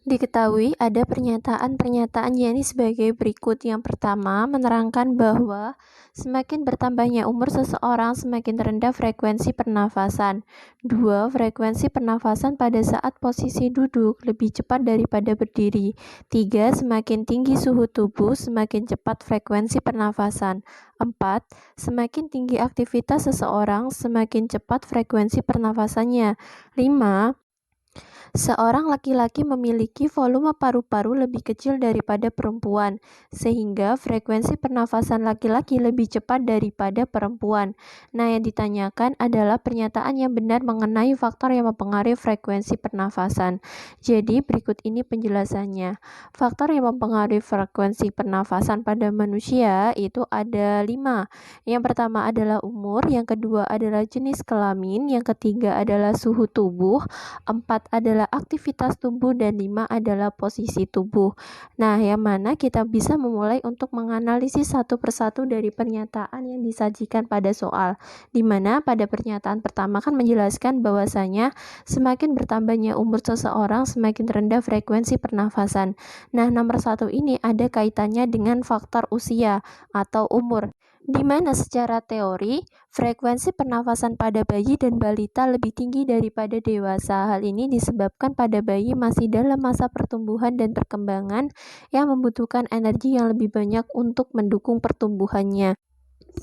Diketahui ada pernyataan-pernyataan yakni sebagai berikut. Yang pertama, menerangkan bahwa semakin bertambahnya umur seseorang, semakin rendah frekuensi pernafasan. 2. Frekuensi pernafasan pada saat posisi duduk lebih cepat daripada berdiri. 3. Semakin tinggi suhu tubuh, semakin cepat frekuensi pernafasan. 4. Semakin tinggi aktivitas seseorang, semakin cepat frekuensi pernafasannya. 5. Seorang laki-laki memiliki volume paru-paru lebih kecil daripada perempuan, sehingga frekuensi pernafasan laki-laki lebih cepat daripada perempuan. Nah, yang ditanyakan adalah pernyataan yang benar mengenai faktor yang mempengaruhi frekuensi pernafasan. Jadi, berikut ini penjelasannya. Faktor yang mempengaruhi frekuensi pernafasan pada manusia itu ada 5. Yang pertama adalah umur, yang kedua adalah jenis kelamin, yang ketiga adalah suhu tubuh, 4 adalah aktivitas tubuh, dan 5 adalah posisi tubuh. Nah, yang mana kita bisa memulai untuk menganalisis satu persatu dari pernyataan yang disajikan pada soal, di mana pada pernyataan pertama kan menjelaskan bahwasanya semakin bertambahnya umur seseorang, semakin rendah frekuensi pernafasan. Nah, nomor 1 ini ada kaitannya dengan faktor usia atau umur, di mana secara teori frekuensi pernafasan pada bayi dan balita lebih tinggi daripada dewasa. Hal ini disebabkan pada bayi masih dalam masa pertumbuhan dan perkembangan yang membutuhkan energi yang lebih banyak untuk mendukung pertumbuhannya.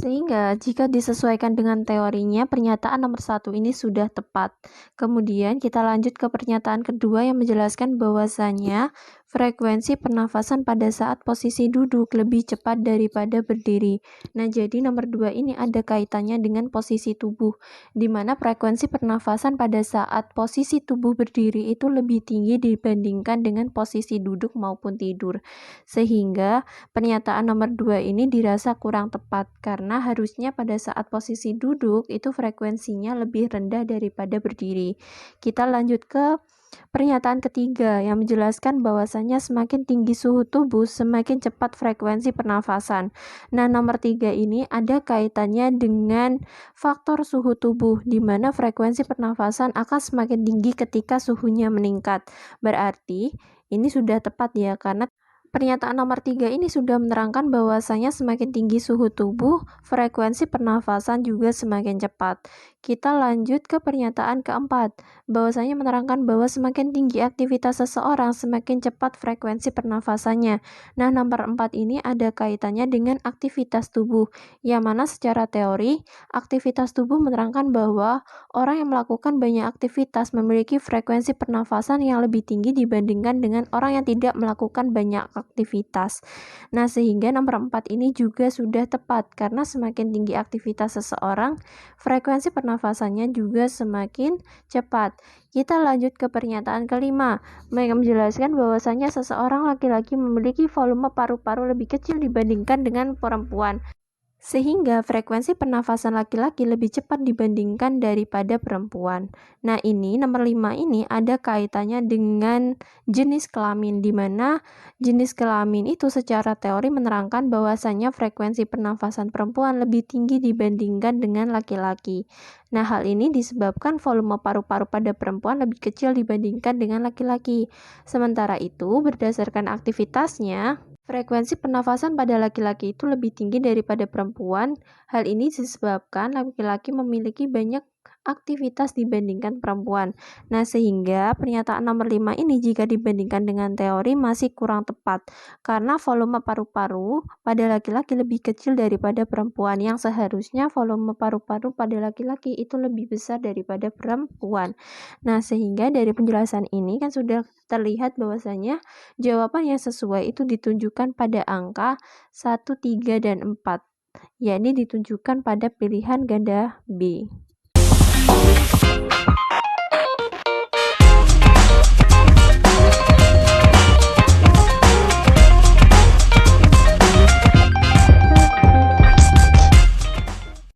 Sehingga jika disesuaikan dengan teorinya, pernyataan nomor 1 ini sudah tepat. Kemudian kita lanjut ke pernyataan kedua yang menjelaskan bahwasanya frekuensi pernafasan pada saat posisi duduk lebih cepat daripada berdiri. Nah, jadi nomor 2 ini ada kaitannya dengan posisi tubuh, di mana frekuensi pernafasan pada saat posisi tubuh berdiri itu lebih tinggi dibandingkan dengan posisi duduk maupun tidur. Sehingga pernyataan nomor 2 ini dirasa kurang tepat karena harusnya pada saat posisi duduk itu frekuensinya lebih rendah daripada berdiri. Kita lanjut ke pernyataan ketiga yang menjelaskan bahwasanya semakin tinggi suhu tubuh, semakin cepat frekuensi pernafasan. Nah, nomor 3 ini ada kaitannya dengan faktor suhu tubuh, di mana frekuensi pernafasan akan semakin tinggi ketika suhunya meningkat. Berarti ini sudah tepat ya, karena pernyataan nomor 3 ini sudah menerangkan bahwasanya semakin tinggi suhu tubuh, frekuensi pernafasan juga semakin cepat. Kita lanjut ke pernyataan keempat, bahwasanya menerangkan bahwa semakin tinggi aktivitas seseorang, semakin cepat frekuensi pernafasannya. Nah, nomor 4 ini ada kaitannya dengan aktivitas tubuh, yang mana secara teori, aktivitas tubuh menerangkan bahwa orang yang melakukan banyak aktivitas memiliki frekuensi pernafasan yang lebih tinggi dibandingkan dengan orang yang tidak melakukan banyak aktivitas. Nah, sehingga nomor 4 ini juga sudah tepat karena semakin tinggi aktivitas seseorang, frekuensi pernafasannya juga semakin cepat. Kita lanjut ke pernyataan kelima, yang menjelaskan bahwasanya seseorang laki-laki memiliki volume paru-paru lebih kecil dibandingkan dengan perempuan, sehingga frekuensi pernafasan laki-laki lebih cepat dibandingkan daripada perempuan. Nah, ini nomor 5 ini ada kaitannya dengan jenis kelamin, di mana jenis kelamin itu secara teori menerangkan bahwasanya frekuensi pernafasan perempuan lebih tinggi dibandingkan dengan laki-laki. Nah, hal ini disebabkan volume paru-paru pada perempuan lebih kecil dibandingkan dengan laki-laki. Sementara itu, berdasarkan aktivitasnya, frekuensi pernafasan pada laki-laki itu lebih tinggi daripada perempuan. Hal ini disebabkan laki-laki memiliki banyak aktivitas dibandingkan perempuan. Nah, sehingga pernyataan nomor 5 ini jika dibandingkan dengan teori masih kurang tepat, karena volume paru-paru pada laki-laki lebih kecil daripada perempuan, yang seharusnya volume paru-paru pada laki-laki itu lebih besar daripada perempuan. Nah, sehingga dari penjelasan ini kan sudah terlihat bahwasanya jawaban yang sesuai itu ditunjukkan pada angka 1, 3, dan 4, yakni ditunjukkan pada pilihan ganda B.